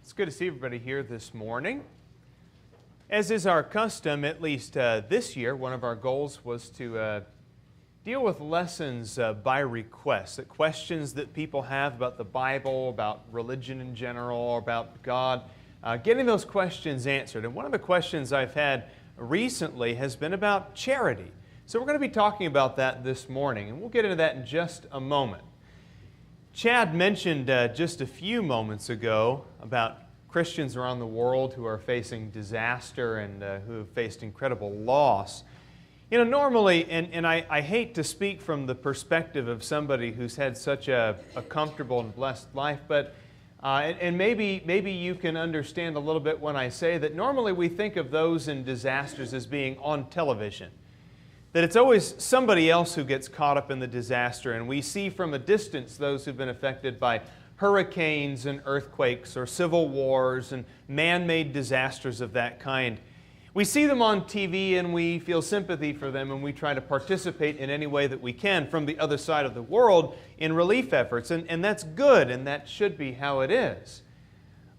It's good to see everybody here this morning. As is our custom, at least this year, one of our goals was to deal with lessons by request, that questions that people have about the Bible, about religion in general, about God, getting those questions answered. And one of the questions I've had recently has been about charity. So we're going to be talking about that this morning, and we'll get into that in just a moment. Chad mentioned just a few moments ago about Christians around the world who are facing disaster and who have faced incredible loss. You know, normally, and I hate to speak from the perspective of somebody who's had such a comfortable and blessed life, but and maybe you can understand a little bit when I say that normally we think of those in disasters as being on television. That it's always somebody else who gets caught up in the disaster, and we see from a distance those who've been affected by hurricanes and earthquakes or civil wars and man-made disasters of that kind. We see them on TV and we feel sympathy for them, and we try to participate in any way that we can from the other side of the world in relief efforts, and that's good, and that should be how it is.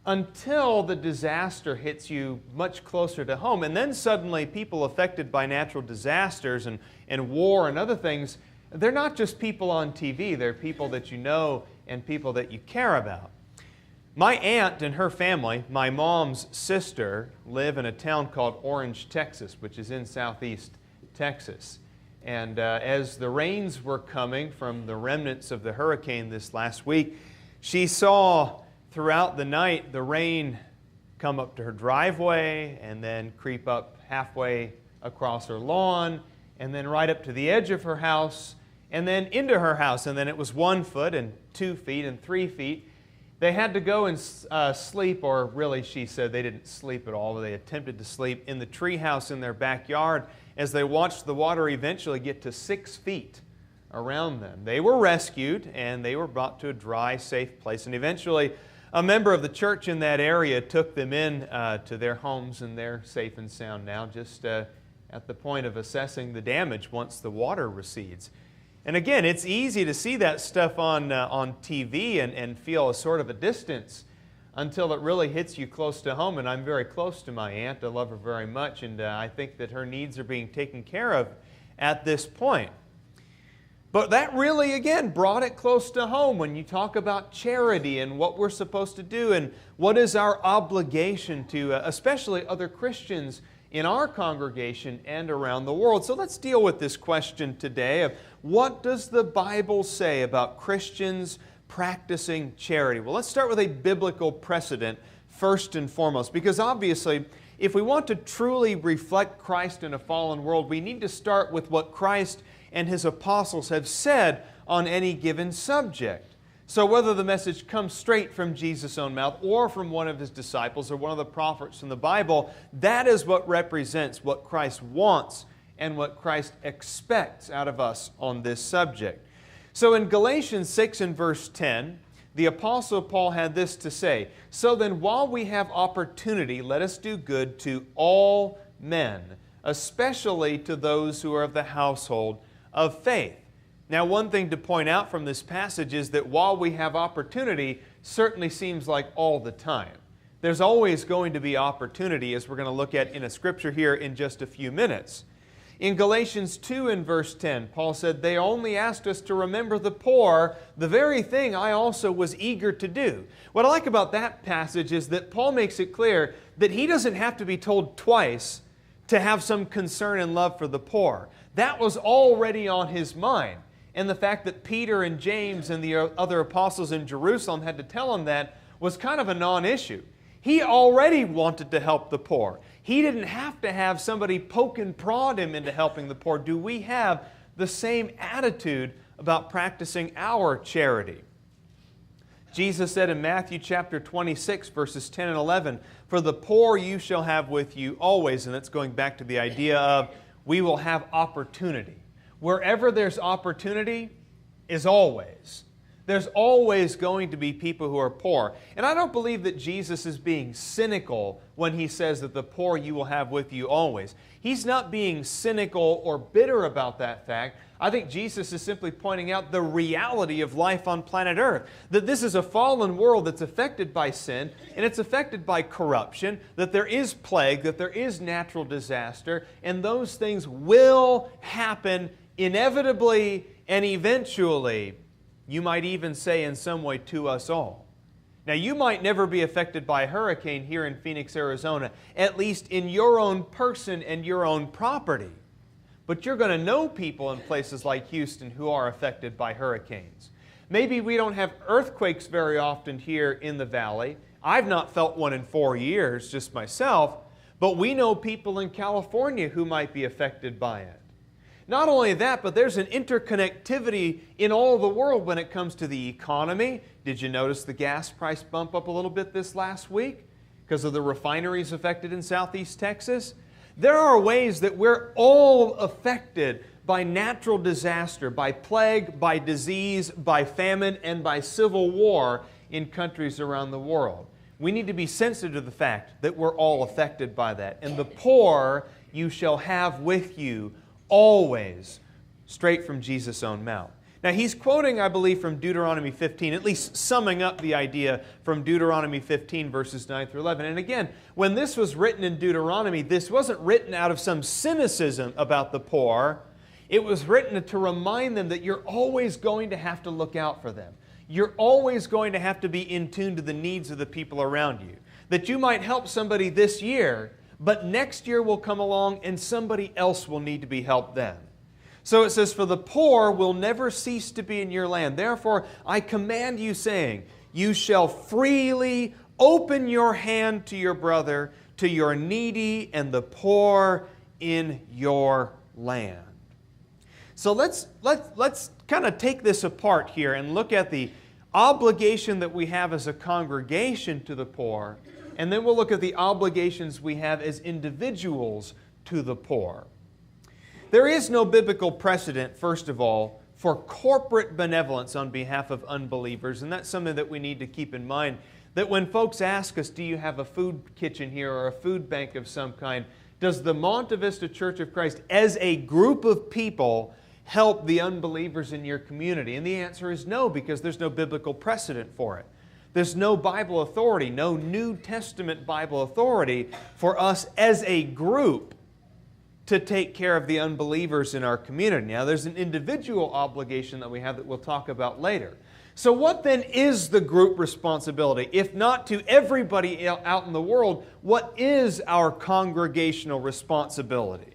Until the disaster hits you much closer to home. And then suddenly people affected by natural disasters and war and other things, they're not just people on TV, they're people that you know and people that you care about. My aunt and her family, my mom's sister, live in a town called Orange, Texas, which is in southeast Texas. And as the rains were coming from the remnants of the hurricane this last week, she saw throughout the night, the rain come up to her driveway and then creep up halfway across her lawn and then right up to the edge of her house and then into her house. And then it was 1 foot and 2 feet and 3 feet. They had to go and sleep, or really she said they didn't sleep at all. They attempted to sleep in the treehouse in their backyard as they watched the water eventually get to 6 feet around them. They were rescued and they were brought to a dry, safe place, and eventually a member of the church in that area took them in to their homes, and they're safe and sound now, just at the point of assessing the damage once the water recedes. And again, it's easy to see that stuff on TV and feel a sort of a distance until it really hits you close to home. And I'm very close to my aunt. I love her very much, and I think that her needs are being taken care of at this point. But that really, again, brought it close to home when you talk about charity and what we're supposed to do and what is our obligation to, especially other Christians in our congregation and around the world. So let's deal with this question today of what does the Bible say about Christians practicing charity? Well, let's start with a biblical precedent first and foremost, because obviously, if we want to truly reflect Christ in a fallen world, we need to start with what Christ and His apostles have said on any given subject. So whether the message comes straight from Jesus' own mouth or from one of His disciples or one of the prophets from the Bible, that is what represents what Christ wants and what Christ expects out of us on this subject. So in Galatians 6 and verse 10, the Apostle Paul had this to say, "So then while we have opportunity, let us do good to all men, especially to those who are of the household of faith." Now, one thing to point out from this passage is that while we have opportunity, certainly seems like all the time. There's always going to be opportunity, as we're going to look at in a scripture here in just a few minutes. In Galatians 2 and verse 10, Paul said, "They only asked us to remember the poor, the very thing I also was eager to do." What I like about that passage is that Paul makes it clear that he doesn't have to be told twice to have some concern and love for the poor. That was already on his mind. And the fact that Peter and James and the other apostles in Jerusalem had to tell him that was kind of a non-issue. He already wanted to help the poor. He didn't have to have somebody poke and prod him into helping the poor. Do we have the same attitude about practicing our charity? Jesus said in Matthew chapter 26, verses 10 and 11, "For the poor you shall have with you always." And that's going back to the idea of we will have opportunity. Wherever there's opportunity is always. There's always going to be people who are poor. And I don't believe that Jesus is being cynical when He says that the poor you will have with you always. He's not being cynical or bitter about that fact. I think Jesus is simply pointing out the reality of life on planet Earth. That this is a fallen world that's affected by sin, and it's affected by corruption, that there is plague, that there is natural disaster, and those things will happen inevitably and eventually. You might even say in some way to us all. Now, you might never be affected by a hurricane here in Phoenix, Arizona, at least in your own person and your own property. But you're going to know people in places like Houston who are affected by hurricanes. Maybe we don't have earthquakes very often here in the valley. I've not felt one in 4 years, just myself, but we know people in California who might be affected by it. Not only that, but there's an interconnectivity in all the world when it comes to the economy. Did you notice the gas price bump up a little bit this last week because of the refineries affected in southeast Texas? There are ways that we're all affected by natural disaster, by plague, by disease, by famine, and by civil war in countries around the world. We need to be sensitive to the fact that we're all affected by that. And the poor you shall have with you always, straight from Jesus' own mouth. Now, he's quoting, I believe, from Deuteronomy 15, at least summing up the idea from Deuteronomy 15, verses 9 through 11. And again, when this was written in Deuteronomy, this wasn't written out of some cynicism about the poor. It was written to remind them that you're always going to have to look out for them. You're always going to have to be in tune to the needs of the people around you. That you might help somebody this year, but next year will come along and somebody else will need to be helped then. So it says, for the poor will never cease to be in your land. Therefore, I command you, saying, you shall freely open your hand to your brother, to your needy and the poor in your land. So let's kind of take this apart here and look at the obligation that we have as a congregation to the poor, and then we'll look at the obligations we have as individuals to the poor. There is no biblical precedent, first of all, for corporate benevolence on behalf of unbelievers, and that's something that we need to keep in mind, that when folks ask us, do you have a food kitchen here or a food bank of some kind, does the Monte Vista Church of Christ as a group of people help the unbelievers in your community? And the answer is no, because there's no biblical precedent for it. There's no Bible authority, no New Testament Bible authority for us as a group to take care of the unbelievers in our community. Now, there's an individual obligation that we have that we'll talk about later. So what then is the group responsibility? If not to everybody out in the world, what is our congregational responsibility?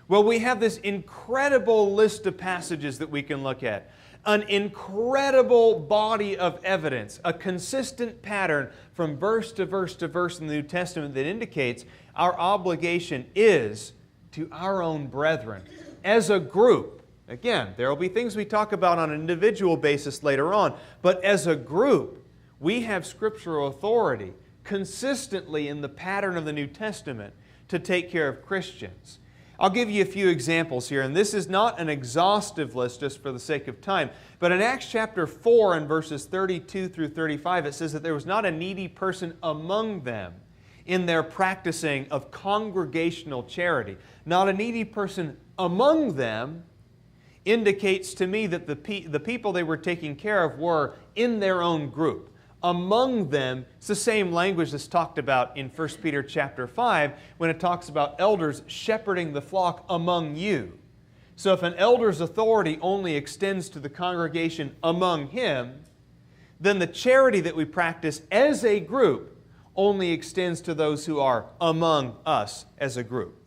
Well, we have this incredible list of passages that we can look at. An incredible body of evidence, a consistent pattern from verse to verse to verse in the New Testament that indicates our obligation is to our own brethren as a group. Again, there will be things we talk about on an individual basis later on, but as a group, we have scriptural authority consistently in the pattern of the New Testament to take care of Christians. I'll give you a few examples here, and this is not an exhaustive list just for the sake of time, but in Acts chapter 4 and verses 32 through 35, it says that there was not a needy person among them in their practicing of congregational charity. Not a needy person among them indicates to me that the people they were taking care of were in their own group. Among them, it's the same language that's talked about in 1 Peter chapter 5 when it talks about elders shepherding the flock among you. So if an elder's authority only extends to the congregation among him, then the charity that we practice as a group only extends to those who are among us as a group.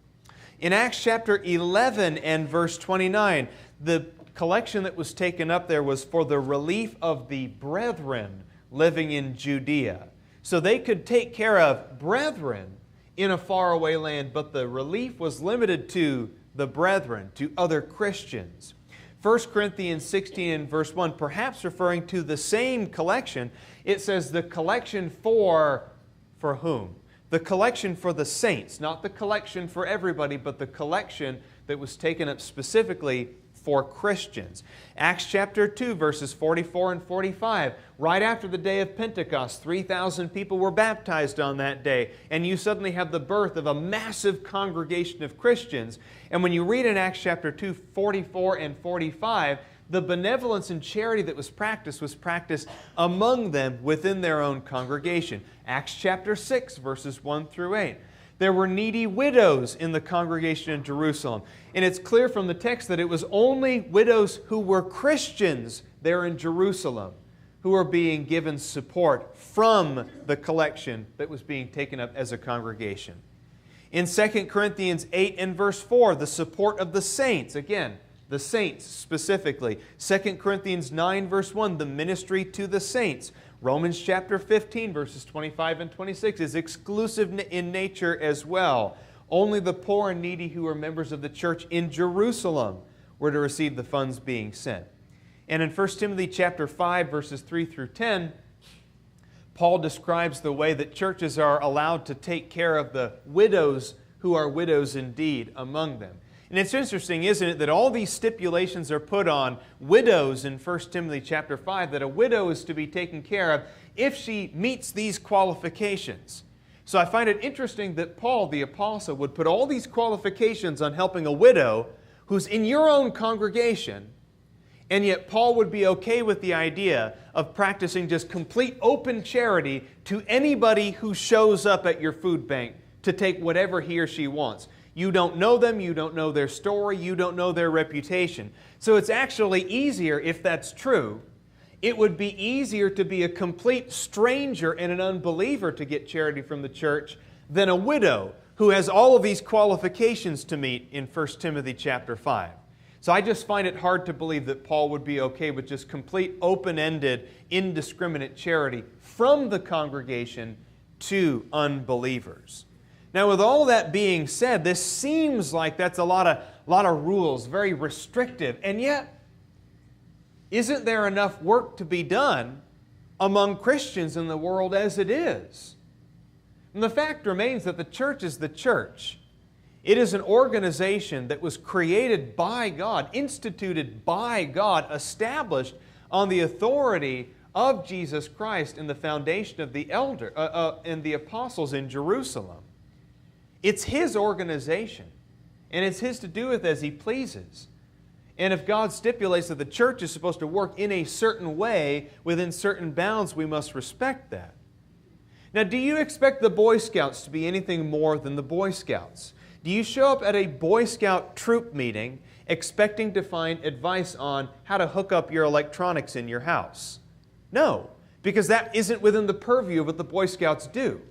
In Acts chapter 11 and verse 29, the collection that was taken up there was for the relief of the brethren living in Judea. So they could take care of brethren in a faraway land, but the relief was limited to the brethren, to other Christians. 1 Corinthians 16 and verse 1, perhaps referring to the same collection, it says the collection for whom? The collection for the saints, not the collection for everybody, but the collection that was taken up specifically for Christians. Acts chapter 2, verses 44 and 45. Right after the day of Pentecost, 3,000 people were baptized on that day, and you suddenly have the birth of a massive congregation of Christians. And when you read in Acts chapter 2, 44 and 45, the benevolence and charity that was practiced among them within their own congregation. Acts chapter 6, verses 1 through 8. There were needy widows in the congregation in Jerusalem. And it's clear from the text that it was only widows who were Christians there in Jerusalem who were being given support from the collection that was being taken up as a congregation. In 2 Corinthians 8 and verse 4, the support of the saints, again, the saints specifically. 2 Corinthians 9 verse 1, the ministry to the saints. Romans chapter 15 verses 25 and 26 is exclusive in nature as well. Only the poor and needy who are members of the church in Jerusalem were to receive the funds being sent. And in 1 Timothy chapter 5 verses 3 through 10, Paul describes the way that churches are allowed to take care of the widows who are widows indeed among them. And it's interesting, isn't it, that all these stipulations are put on widows in 1 Timothy chapter 5, that a widow is to be taken care of if she meets these qualifications. So I find it interesting that Paul, the apostle, would put all these qualifications on helping a widow who's in your own congregation, and yet Paul would be okay with the idea of practicing just complete open charity to anybody who shows up at your food bank to take whatever he or she wants. You don't know them, you don't know their story, you don't know their reputation. So it's actually easier, if that's true, it would be easier to be a complete stranger and an unbeliever to get charity from the church than a widow who has all of these qualifications to meet in 1 Timothy chapter 5. So I just find it hard to believe that Paul would be okay with just complete open-ended, indiscriminate charity from the congregation to unbelievers. Now, with all that being said, this seems like that's a lot of rules, very restrictive. And yet, isn't there enough work to be done among Christians in the world as it is? And the fact remains that the church is the church. It is an organization that was created by God, instituted by God, established on the authority of Jesus Christ and the foundation of the and the apostles in Jerusalem. It's His organization, and it's His to do with as He pleases. And if God stipulates that the church is supposed to work in a certain way, within certain bounds, we must respect that. Now, do you expect the Boy Scouts to be anything more than the Boy Scouts? Do you show up at a Boy Scout troop meeting expecting to find advice on how to hook up your electronics in your house? No, because that isn't within the purview of what the Boy Scouts do.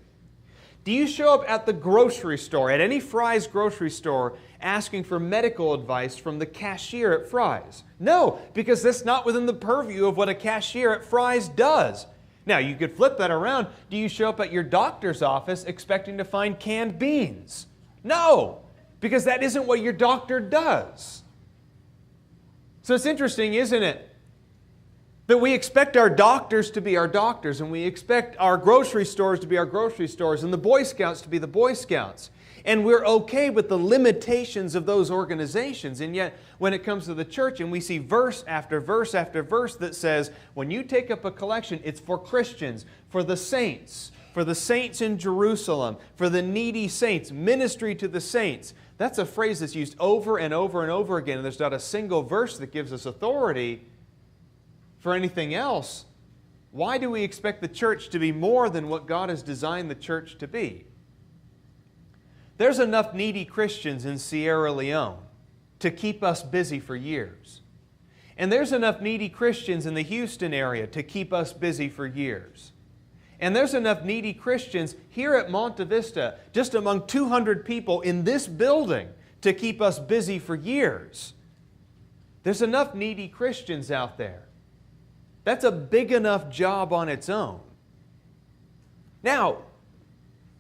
Do you show up at the grocery store, at any Fry's grocery store, asking for medical advice from the cashier at Fry's? No, because that's not within the purview of what a cashier at Fry's does. Now, you could flip that around. Do you show up at your doctor's office expecting to find canned beans? No, because that isn't what your doctor does. So it's interesting, isn't it, that we expect our doctors to be our doctors, and we expect our grocery stores to be our grocery stores, and the Boy Scouts to be the Boy Scouts. And we're okay with the limitations of those organizations. And yet, when it comes to the church, and we see verse after verse after verse that says, when you take up a collection, it's for Christians, for the saints in Jerusalem, for the needy saints, ministry to the saints. That's a phrase that's used over and over and over again, and there's not a single verse that gives us authority for anything else. Why do we expect the church to be more than what God has designed the church to be? There's enough needy Christians in Sierra Leone to keep us busy for years. And there's enough needy Christians in the Houston area to keep us busy for years. And there's enough needy Christians here at Monte Vista, just among 200 people in this building, to keep us busy for years. There's enough needy Christians out there. That's a big enough job on its own. Now,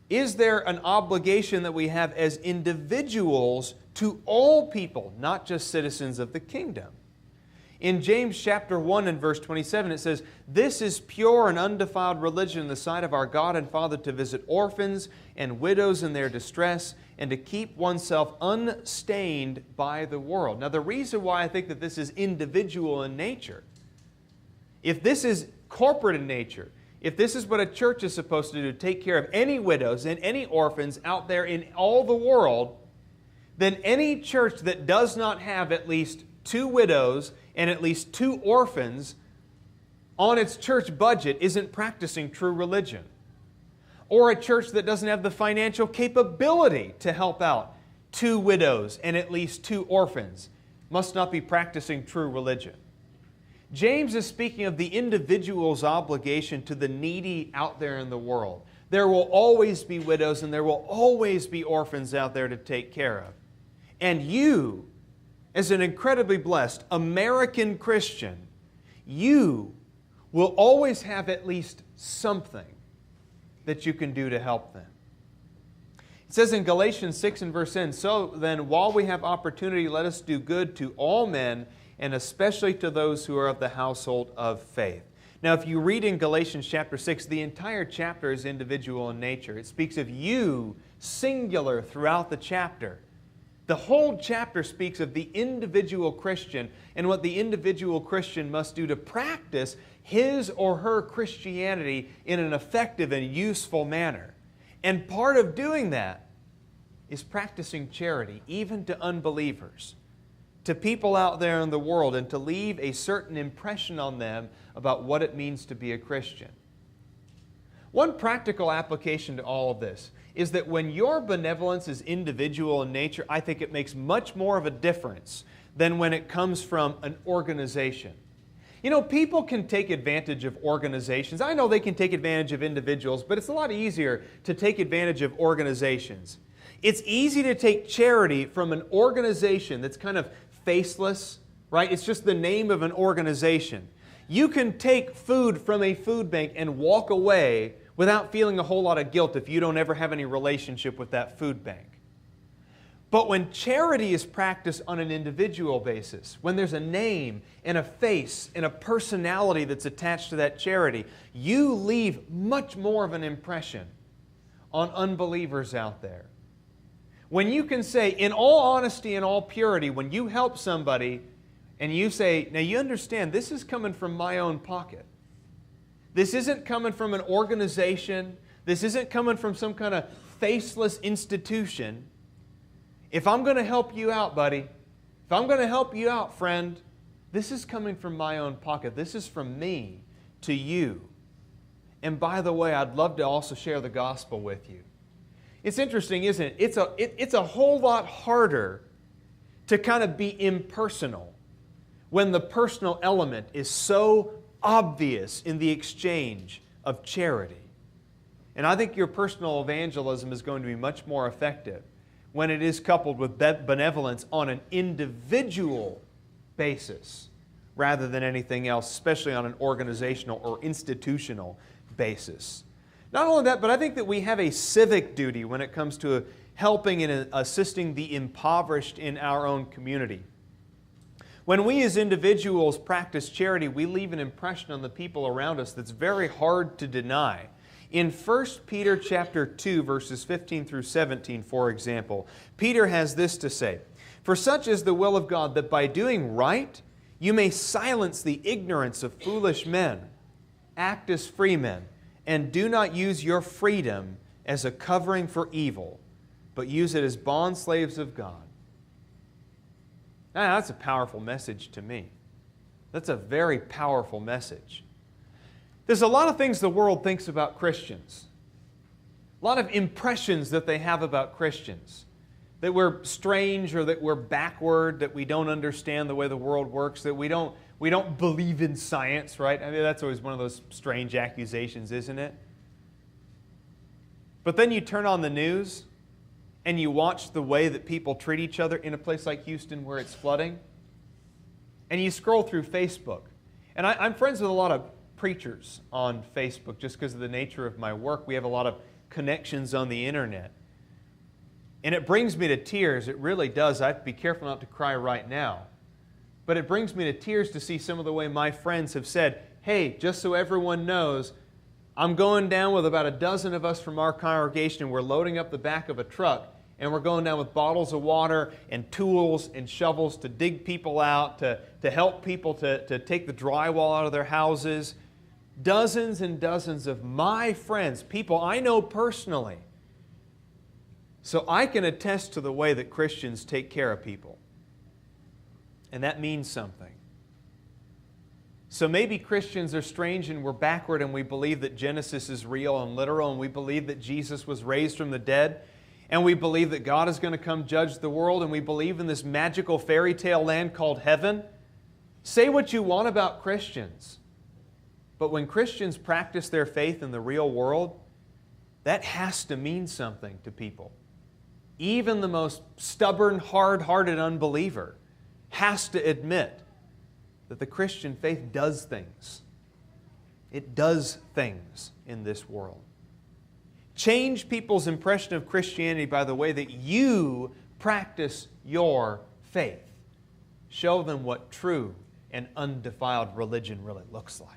is there an obligation that we have as individuals to all people, not just citizens of the kingdom? In James chapter 1 and verse 27, it says, "This is pure and undefiled religion in the sight of our God and Father, to visit orphans and widows in their distress, and to keep oneself unstained by the world." Now, the reason why I think that this is individual in nature, if this is corporate in nature, if this is what a church is supposed to do, to take care of any widows and any orphans out there in all the world, then any church that does not have at least 2 widows and at least 2 orphans on its church budget isn't practicing true religion. Or a church that doesn't have the financial capability to help out 2 widows and at least 2 orphans must not be practicing true religion. James is speaking of the individual's obligation to the needy out there in the world. There will always be widows and there will always be orphans out there to take care of. And you, as an incredibly blessed American Christian, you will always have at least something that you can do to help them. It says in Galatians 6 and verse 10, "So then, while we have opportunity, let us do good to all men, and especially to those who are of the household of faith." Now, if you read in Galatians chapter 6, the entire chapter is individual in nature. It speaks of you, singular, throughout the chapter. The whole chapter speaks of the individual Christian and what the individual Christian must do to practice his or her Christianity in an effective and useful manner. And part of doing that is practicing charity, even to unbelievers, to people out there in the world, and to leave a certain impression on them about what it means to be a Christian. One practical application to all of this is that when your benevolence is individual in nature, I think it makes much more of a difference than when it comes from an organization. You know, people can take advantage of organizations. I know they can take advantage of individuals, but it's a lot easier to take advantage of organizations. It's easy to take charity from an organization that's kind of faceless, right? It's just the name of an organization. You can take food from a food bank and walk away without feeling a whole lot of guilt if you don't ever have any relationship with that food bank. But when charity is practiced on an individual basis, when there's a name and a face and a personality that's attached to that charity, you leave much more of an impression on unbelievers out there. When you can say, in all honesty and all purity, when you help somebody and you say, "Now you understand, this is coming from my own pocket. This isn't coming from an organization. This isn't coming from some kind of faceless institution. If I'm going to help you out, buddy, if I'm going to help you out, friend, this is coming from my own pocket. This is from me to you. And by the way, I'd love to also share the gospel with you." It's interesting, isn't it? It's a whole lot harder to kind of be impersonal when the personal element is so obvious in the exchange of charity. And I think your personal evangelism is going to be much more effective when it is coupled with benevolence on an individual basis rather than anything else, especially on an organizational or institutional basis. Not only that, but I think that we have a civic duty when it comes to helping and assisting the impoverished in our own community. When we as individuals practice charity, we leave an impression on the people around us that's very hard to deny. In 1 Peter chapter 2, verses 15 through 17, for example, Peter has this to say, "For such is the will of God, that by doing right, you may silence the ignorance of foolish men. Act as free men, and do not use your freedom as a covering for evil, but use it as bondslaves of God." Now, that's a powerful message to me. That's a very powerful message. There's a lot of things the world thinks about Christians. A lot of impressions that they have about Christians. That we're strange, or that we're backward, that we don't understand the way the world works, that we don't believe in science, right? I mean, that's always one of those strange accusations, isn't it? But then you turn on the news and you watch the way that people treat each other in a place like Houston where it's flooding, and you scroll through Facebook. And I'm friends with a lot of preachers on Facebook just because of the nature of my work. We have a lot of connections on the internet. And it brings me to tears. It really does. I have to be careful not to cry right now. But it brings me to tears to see some of the way my friends have said, hey, just so everyone knows, I'm going down with about a dozen of us from our congregation, and we're loading up the back of a truck, and we're going down with bottles of water and tools and shovels to dig people out, to help people to take the drywall out of their houses. Dozens and dozens of my friends, people I know personally. So I can attest to the way that Christians take care of people. And that means something. So maybe Christians are strange and we're backward and we believe that Genesis is real and literal, and we believe that Jesus was raised from the dead, and we believe that God is going to come judge the world, and we believe in this magical fairy tale land called heaven. Say what you want about Christians, but when Christians practice their faith in the real world, that has to mean something to people. Even the most stubborn, hard-hearted unbeliever has to admit that the Christian faith does things. It does things in this world. Change people's impression of Christianity by the way that you practice your faith. Show them what true and undefiled religion really looks like.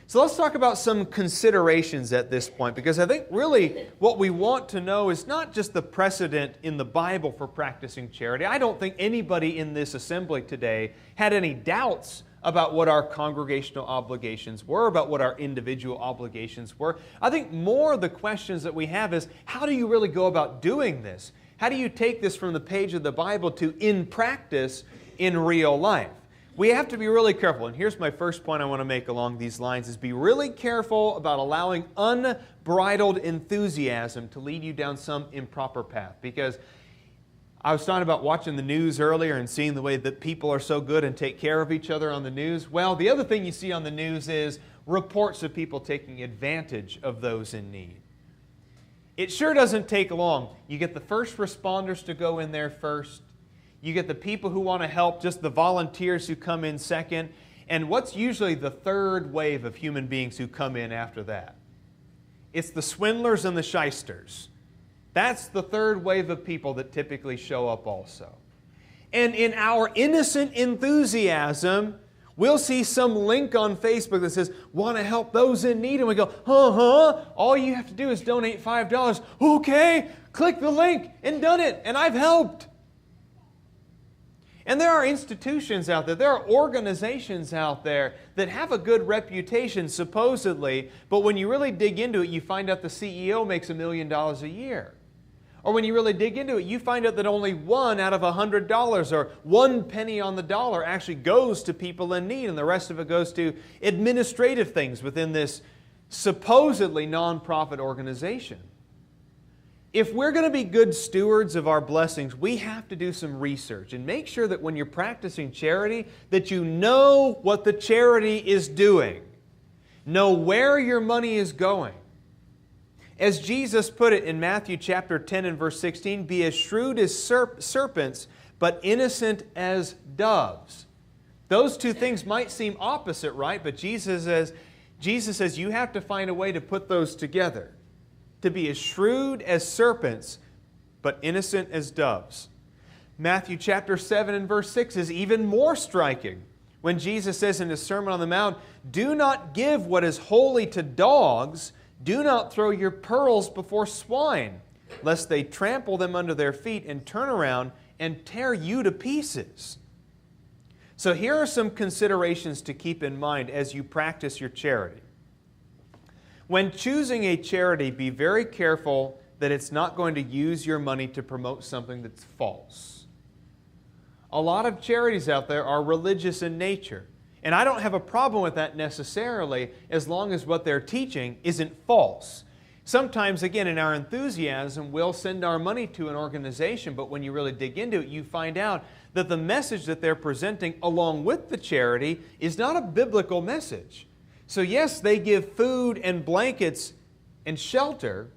So let's talk about some considerations at this point, because I think really what we want to know is not just the precedent in the Bible for practicing charity. I don't think anybody in this assembly today had any doubts about what our congregational obligations were, about what our individual obligations were. I think more of the questions that we have is, how do you really go about doing this? How do you take this from the page of the Bible to in practice in real life? We have to be really careful, and here's my first point I want to make along these lines, is be really careful about allowing unbridled enthusiasm to lead you down some improper path. Because I was talking about watching the news earlier and seeing the way that people are so good and take care of each other on the news. Well, the other thing you see on the news is reports of people taking advantage of those in need. It sure doesn't take long. You get the first responders to go in there first. You get the people who want to help, just the volunteers who come in second. And what's usually the third wave of human beings who come in after that? It's the swindlers and the shysters. That's the third wave of people that typically show up also. And in our innocent enthusiasm, we'll see some link on Facebook that says, want to help those in need? And we go, all you have to do is donate $5. Okay, click the link and done it, and I've helped. And there are institutions out there, there are organizations out there that have a good reputation supposedly, but when you really dig into it, you find out the CEO makes $1 million a year. Or when you really dig into it, you find out that only one out of $100 or 1 penny on the dollar actually goes to people in need, and the rest of it goes to administrative things within this supposedly nonprofit organization. If we're going to be good stewards of our blessings, we have to do some research and make sure that when you're practicing charity, that you know what the charity is doing. Know where your money is going. As Jesus put it in Matthew chapter 10 and verse 16, be as shrewd as serpents, but innocent as doves. Those two things might seem opposite, right? But Jesus says you have to find a way to put those together. To be as shrewd as serpents, but innocent as doves. Matthew chapter 7 and verse 6 is even more striking. When Jesus says in His Sermon on the Mount, do not give what is holy to dogs, do not throw your pearls before swine, lest they trample them under their feet and turn around and tear you to pieces. So here are some considerations to keep in mind as you practice your charity. When choosing a charity, be very careful that it's not going to use your money to promote something that's false. A lot of charities out there are religious in nature, and I don't have a problem with that necessarily as long as what they're teaching isn't false. Sometimes, again, in our enthusiasm, we'll send our money to an organization, but when you really dig into it, you find out that the message that they're presenting along with the charity is not a biblical message. So yes, they give food and blankets and shelter,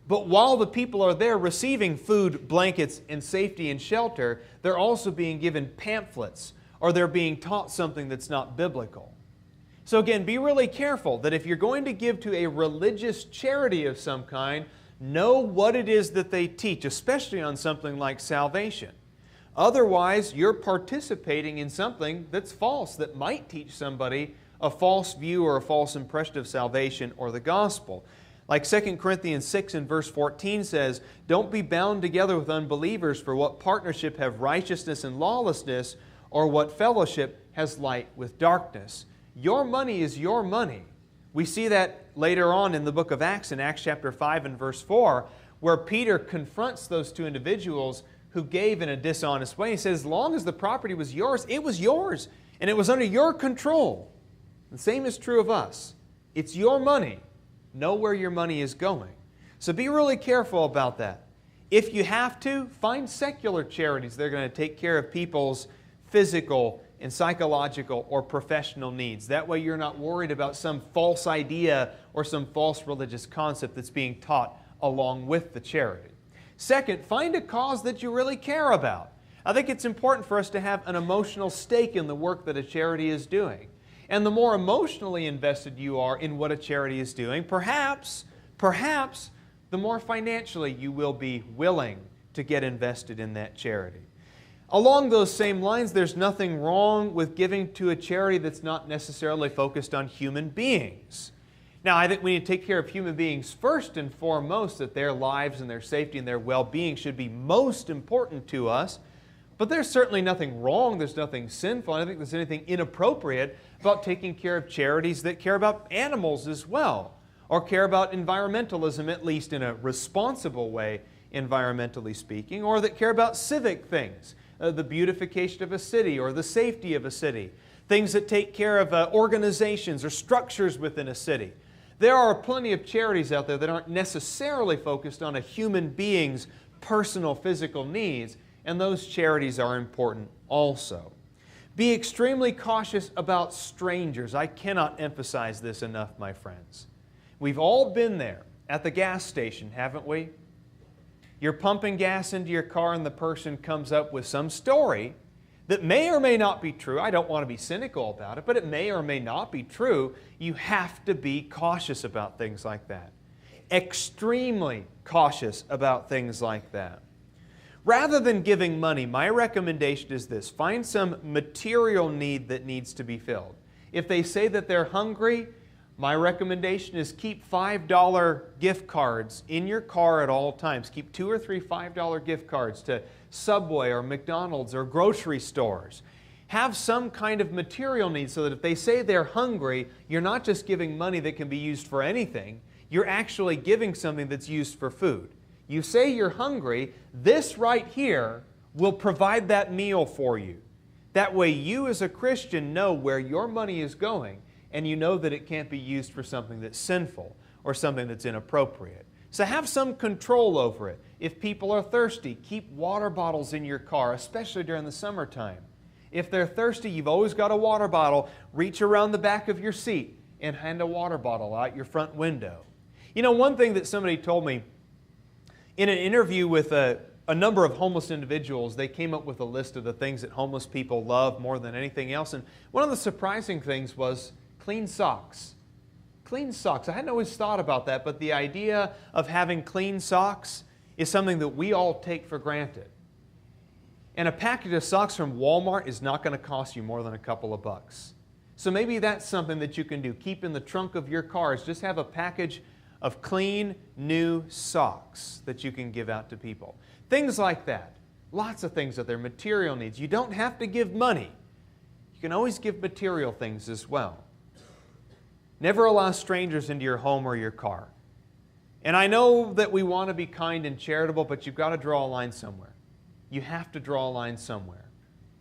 but while the people are there receiving food, blankets, and safety and shelter, they're also being given pamphlets, or they're being taught something that's not biblical. So again, be really careful that if you're going to give to a religious charity of some kind, know what it is that they teach, especially on something like salvation. Otherwise, you're participating in something that's false, that might teach somebody a false view or a false impression of salvation or the gospel. Like 2 Corinthians 6 and verse 14 says, "Don't be bound together with unbelievers, for what partnership have righteousness and lawlessness, or what fellowship has light with darkness?" Your money is your money. We see that later on in the book of Acts, in Acts chapter 5 and verse 4, where Peter confronts those two individuals who gave in a dishonest way. He says, as long as the property was yours, and it was under your control. The same is true of us. It's your money. Know where your money is going. So be really careful about that. If you have to, find secular charities that are going to take care of people's physical and psychological or professional needs. That way you're not worried about some false idea or some false religious concept that's being taught along with the charity. Second, find a cause that you really care about. I think it's important for us to have an emotional stake in the work that a charity is doing. And the more emotionally invested you are in what a charity is doing, perhaps, the more financially you will be willing to get invested in that charity. Along those same lines, there's nothing wrong with giving to a charity that's not necessarily focused on human beings. Now, I think we need to take care of human beings first and foremost, that their lives and their safety and their well-being should be most important to us. But there's certainly nothing wrong, there's nothing sinful, I don't think there's anything inappropriate about taking care of charities that care about animals as well, or care about environmentalism, at least in a responsible way, environmentally speaking, or that care about civic things, the beautification of a city or the safety of a city, things that take care of organizations or structures within a city. There are plenty of charities out there that aren't necessarily focused on a human being's personal physical needs, and those charities are important also. Be extremely cautious about strangers. I cannot emphasize this enough, my friends. We've all been there at the gas station, haven't we? You're pumping gas into your car and the person comes up with some story that may or may not be true. I don't want to be cynical about it, but it may or may not be true. You have to be cautious about things like that. Extremely cautious about things like that. Rather than giving money, my recommendation is this. Find some material need that needs to be filled. If they say that they're hungry, my recommendation is keep $5 gift cards in your car at all times. Keep 2 or 3 $5 gift cards to Subway or McDonald's or grocery stores. Have some kind of material need so that if they say they're hungry, you're not just giving money that can be used for anything. You're actually giving something that's used for food. You say you're hungry, this right here will provide that meal for you. That way you as a Christian know where your money is going, and you know that it can't be used for something that's sinful or something that's inappropriate. So have some control over it. If people are thirsty, keep water bottles in your car, especially during the summertime. If they're thirsty, you've always got a water bottle. Reach around the back of your seat and hand a water bottle out your front window. You know, one thing that somebody told me, in an interview with a number of homeless individuals, they came up with a list of the things that homeless people love more than anything else. And one of the surprising things was clean socks. Clean socks. I hadn't always thought about that, but the idea of having clean socks is something that we all take for granted. And a package of socks from Walmart is not going to cost you more than a couple of bucks. So maybe that's something that you can do. Keep in the trunk of your cars. Just have a package of clean, new socks that you can give out to people. Things like that. Lots of things that they're material needs. You don't have to give money. You can always give material things as well. Never allow strangers into your home or your car. And I know that we want to be kind and charitable, but you've got to draw a line somewhere. You have to draw a line somewhere.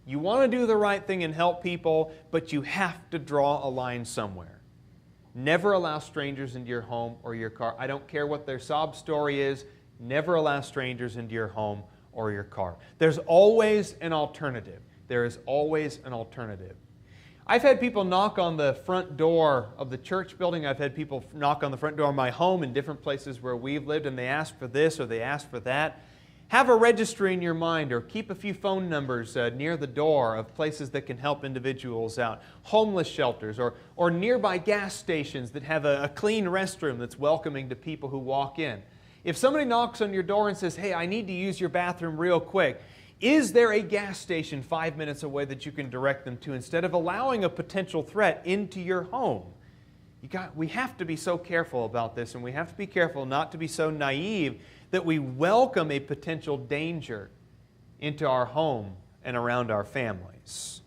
You want to do the right thing and help people, but you have to draw a line somewhere. Never allow strangers into your home or your car. I don't care what their sob story is. Never allow strangers into your home or your car. There's always an alternative. There is always an alternative. I've had people knock on the front door of the church building. I've had people knock on the front door of my home in different places where we've lived, and they ask for this or they ask for that. Have a registry in your mind, or keep a few phone numbers near the door of places that can help individuals out. Homeless shelters or nearby gas stations that have a clean restroom that's welcoming to people who walk in. If somebody knocks on your door and says, "Hey, I need to use your bathroom real quick," Is there a gas station 5 minutes away that you can direct them to instead of allowing a potential threat into your home? We have to be so careful about this, and we have to be careful not to be so naive that we welcome a potential danger into our home and around our families.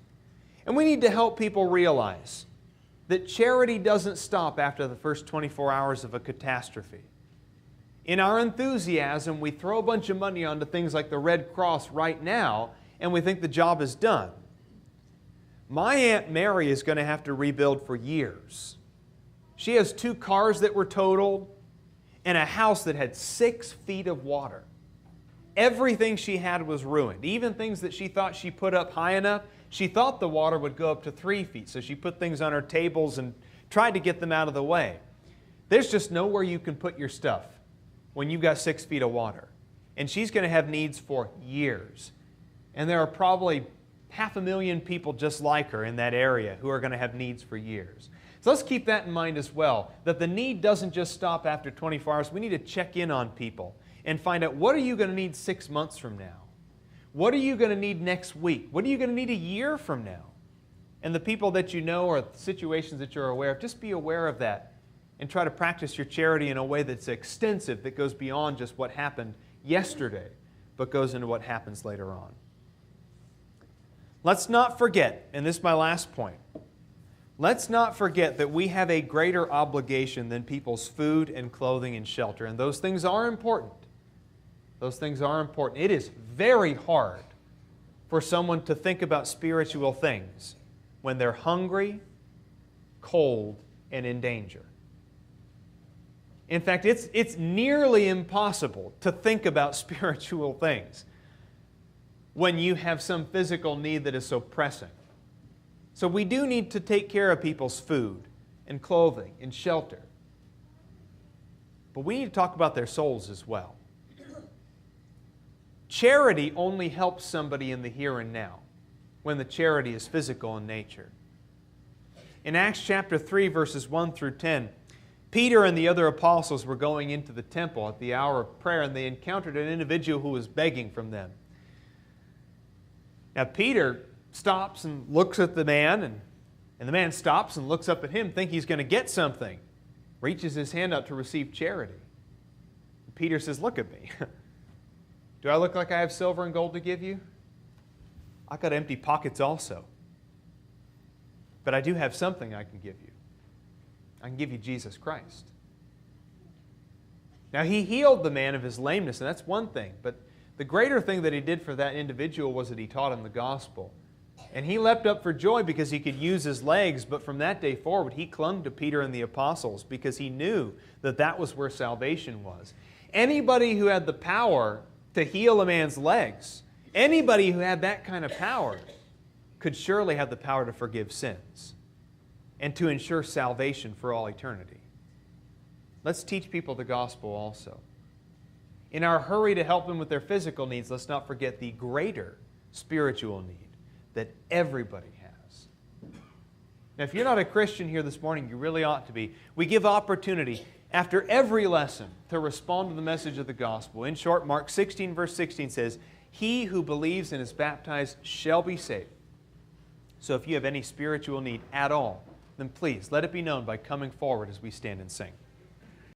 And we need to help people realize that charity doesn't stop after the first 24 hours of a catastrophe. In our enthusiasm, we throw a bunch of money onto things like the Red Cross right now, and we think the job is done. My Aunt Mary is going to have to rebuild for years. She has 2 cars that were totaled and a house that had 6 feet of water. Everything she had was ruined. Even things that she thought she put up high enough, she thought the water would go up to 3 feet, so she put things on her tables and tried to get them out of the way. There's just nowhere you can put your stuff when you've got 6 feet of water. And she's going to have needs for years. And there are probably 500,000 people just like her in that area who are going to have needs for years. So let's keep that in mind as well, that the need doesn't just stop after 24 hours. We need to check in on people and find out, what are you going to need 6 months from now? What are you going to need next week? What are you going to need a year from now? And the people that you know or the situations that you're aware of, just be aware of that and try to practice your charity in a way that's extensive, that goes beyond just what happened yesterday, but goes into what happens later on. Let's not forget, and this is my last point, let's not forget that we have a greater obligation than people's food and clothing and shelter. And those things are important. Those things are important. It is very hard for someone to think about spiritual things when they're hungry, cold, and in danger. In fact, it's nearly impossible to think about spiritual things when you have some physical need that is so pressing. So we do need to take care of people's food and clothing and shelter. But we need to talk about their souls as well. Charity only helps somebody in the here and now when the charity is physical in nature. In Acts chapter 3, verses 1 through 10, Peter and the other apostles were going into the temple at the hour of prayer, and they encountered an individual who was begging from them. Now Peter stops and looks at the man, and the man stops and looks up at him, thinking he's going to get something. Reaches his hand out to receive charity. And Peter says, "Look at me. Do I look like I have silver and gold to give you? I've got empty pockets also. But I do have something I can give you. I can give you Jesus Christ." Now he healed the man of his lameness, and that's one thing. But the greater thing that he did for that individual was that he taught him the gospel. And he leapt up for joy because he could use his legs, but from that day forward, he clung to Peter and the apostles because he knew that that was where salvation was. Anybody who had the power to heal a man's legs, anybody who had that kind of power could surely have the power to forgive sins and to ensure salvation for all eternity. Let's teach people the gospel also. In our hurry to help them with their physical needs, let's not forget the greater spiritual need that everybody has. Now, if you're not a Christian here this morning, you really ought to be. We give opportunity after every lesson to respond to the message of the gospel. In short, Mark 16, verse 16 says, "He who believes and is baptized shall be saved." So if you have any spiritual need at all, then please let it be known by coming forward as we stand and sing.